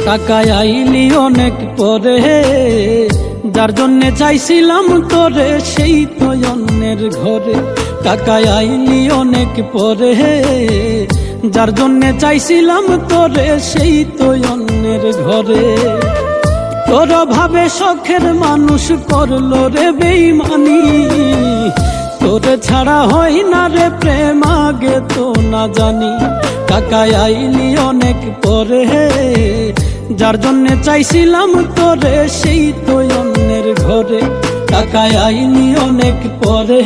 টাকায় আইলি অনেক পরে, যার জন্যে চাইছিলাম তোরে সেই তো অন্যের ঘরে। টাকায় আইলি অনেক পরে, যার জন্যে চাইছিলাম তোরে সেই তো অন্যের ঘরে। তোর ভাবে শখের মানুষ করলো রে বেইমানি, তোরে ছাড়া হয় না রে প্রেম আগে তো না জানি। টাকায় আইলি অনেক পরে, যার জন্যে চাইছিলাম তোরে সেই তো অন্যের ঘরে। টাকায় আইলি অনেক পরে,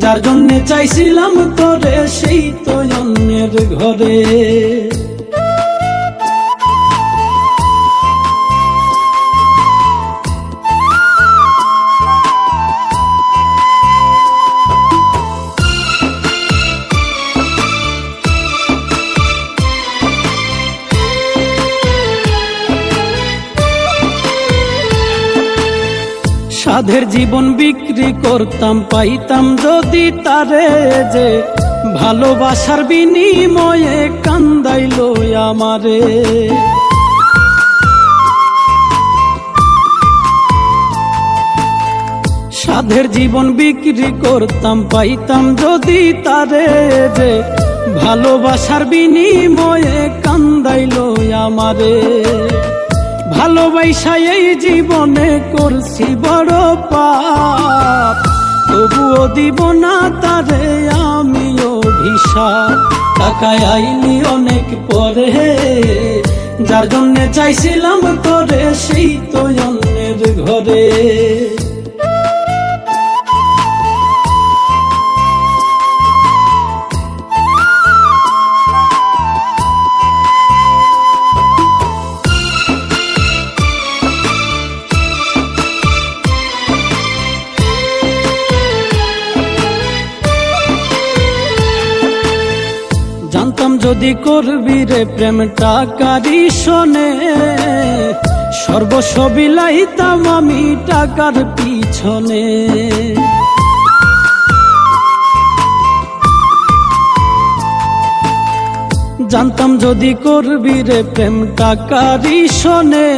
যার জন্যে চাইছিলাম তোরে সেই তো অন্যের ঘরে। সাধের জীবন বিক্রি করতাম, পাইতাম যদি তারে যে ভালোবাসার বিনিময়ে কান্দাইলো আমারে। সাধের জীবন বিক্রি করতাম, পাইতাম যদি তারে যে ভালোবাসার বিনিময়ে কান্দাইলো আমারে। ভালোবাসা এই জীবনে করছি বড় পাপ, তবুও দিব না তারে আমি অভিশাপ। টাকায় আইলি অনেক পরে, যার জন্যে চাইছিলাম তোরে সেই তো অন্যের ঘরে। জানতাম যদি করবি রে প্রেম টাকারই শোনে, সর্বস্ব বিলাইতাম আমি টাকার পিছনে। জানতাম যদি করবি রে প্রেম টাকারই শোনে,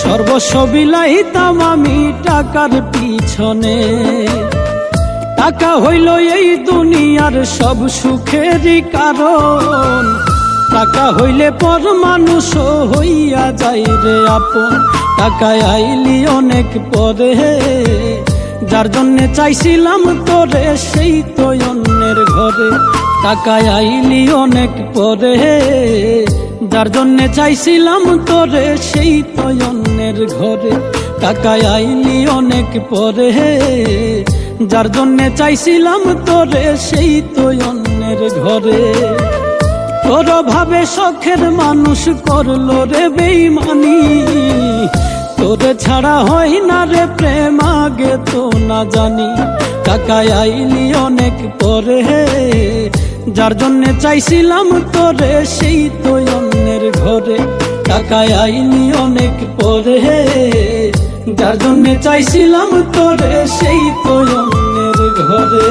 সর্বস্ব বিলাইতাম আমি টাকার পিছনে। টাকা হইল এই দুনিয়ার সব সুখেরই কারণ, টাকা হইলে পর মানুষ হইয়া যায় রে আপন। টাকায় আইলি অনেক পরে, যার জন্যে চাইছিলাম তোরে সেই তো অন্যের ঘরে। টাকায় আইলি অনেক পরে, যার জন্যে চাইছিলাম তোরে সেই তো অন্যের ঘরে। টাকায় আইলি অনেক পরে, যার জন্যে চাইছিলাম তোরে সেই তো অন্যের ঘরে। তোর ভাবে শখের মানুষ করলো রে বেইমানি, তোরে ছাড়া হয় না রে প্রেম আগে তো না জানি। টাকায় আইলি অনেক পরে, যার জন্যে চাইছিলাম তোরে সেই তো অন্যের ঘরে। টাকায় আইলি অনেক পরে, যার জন্যে চাইছিলাম তোরে সেই তো অন্যের ঘরে।